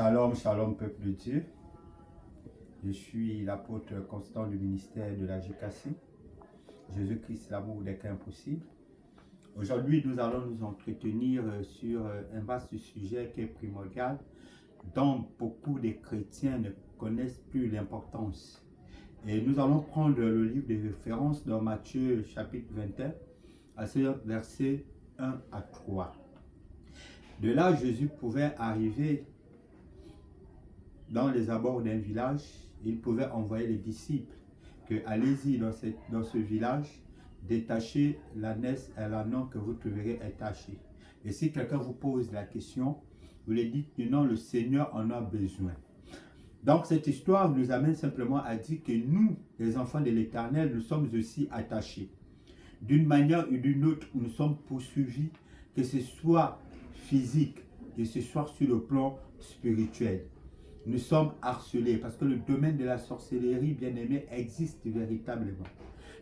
Shalom, shalom peuple de Dieu. Je suis l'apôtre Constant du ministère de la GKC. Jésus-Christ, l'amour des cas impossibles. Aujourd'hui, nous allons nous entretenir sur un vaste sujet qui est primordial, dont beaucoup de chrétiens ne connaissent plus l'importance. Et nous allons prendre le livre de référence dans Matthieu chapitre 21, à ce verset 1 à 3. De là, Jésus pouvait arriver dans les abords d'un village. Il pouvait envoyer les disciples que allez-y dans ce village, détachez l'ânesse et l'ânon que vous trouverez attachés. Et si quelqu'un vous pose la question, vous lui dites que non, le Seigneur en a besoin. Donc cette histoire nous amène simplement à dire que nous, les enfants de l'Éternel, nous sommes aussi attachés. D'une manière ou d'une autre, nous sommes poursuivis, que ce soit physique, que ce soit sur le plan spirituel. Nous sommes harcelés parce que le domaine de la sorcellerie, bien-aimé, existe véritablement.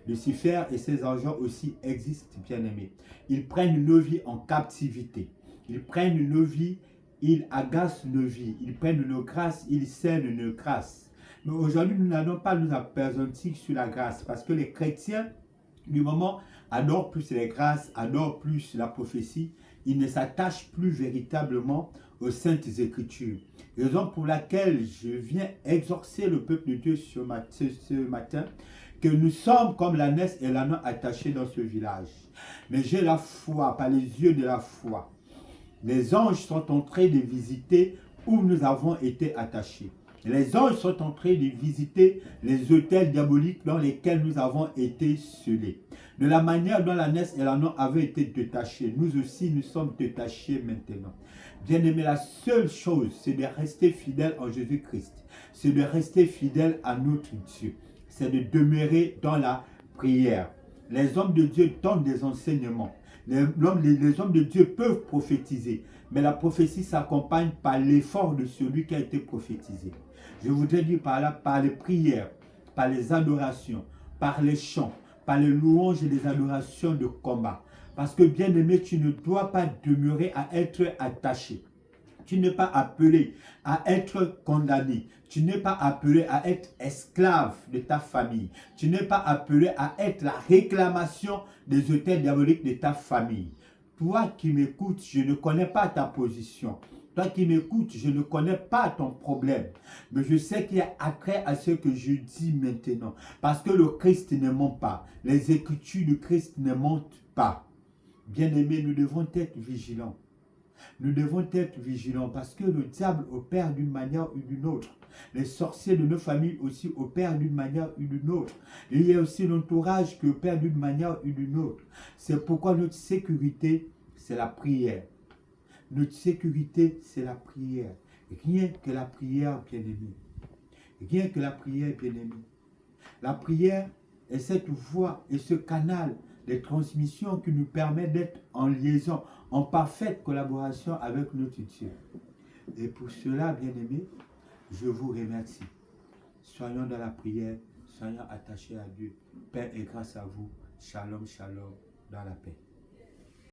Lucifer et ses anges aussi existent, bien-aimés. Ils prennent nos vies en captivité. Ils prennent nos vies, ils agacent nos vies. Ils prennent nos grâces, ils sèment nos grâces. Mais aujourd'hui, nous n'allons pas nous appesantir sur la grâce parce que les chrétiens, du moment, adorent plus les grâces, adorent plus la prophétie. Ils ne s'attachent plus véritablement aux saintes écritures. Raison pour laquelle je viens exhorter le peuple de Dieu ce matin, que nous sommes comme l'ânesse et l'ânon attachés dans ce village. Mais j'ai la foi, par les yeux de la foi. Les anges sont en train de visiter où nous avons été attachés. Les anges sont en train de visiter les autels diaboliques dans lesquels nous avons été scellés. De la manière dont l'ânesse et l'ânon avaient été détachés, nous aussi nous sommes détachés maintenant. Bien-aimé, la seule chose, c'est de rester fidèle en Jésus-Christ. C'est de rester fidèle à notre Dieu. C'est de demeurer dans la prière. Les hommes de Dieu donnent des enseignements. Les hommes de Dieu peuvent prophétiser. Mais la prophétie s'accompagne par l'effort de celui qui a été prophétisé. Je voudrais dire par là, par les prières, par les adorations, par les chants, par les louanges et les adorations de combat. Parce que bien aimé, tu ne dois pas demeurer à être attaché. Tu n'es pas appelé à être condamné. Tu n'es pas appelé à être esclave de ta famille. Tu n'es pas appelé à être la réclamation des autels diaboliques de ta famille. Toi qui m'écoutes, je ne connais pas ta position. Toi qui m'écoutes, je ne connais pas ton problème. Mais je sais qu'il y a attrait à ce que je dis maintenant. Parce que le Christ ne ment pas. Les écritures du Christ ne mentent pas. Bien-aimés, nous devons être vigilants. Nous devons être vigilants parce que le diable opère d'une manière ou d'une autre. Les sorciers de nos familles aussi opèrent d'une manière ou d'une autre. Il y a aussi l'entourage qui opère d'une manière ou d'une autre. C'est pourquoi notre sécurité, c'est la prière. Notre sécurité, c'est la prière. Rien que la prière, bien-aimé. Rien que la prière, bien-aimé. La prière est cette voie et ce canal de transmission qui nous permet d'être en liaison, en parfaite collaboration avec notre Dieu. Et pour cela, bien-aimés, je vous remercie. Soyons dans la prière, soyons attachés à Dieu. Paix et grâce à vous. Shalom, shalom, dans la paix.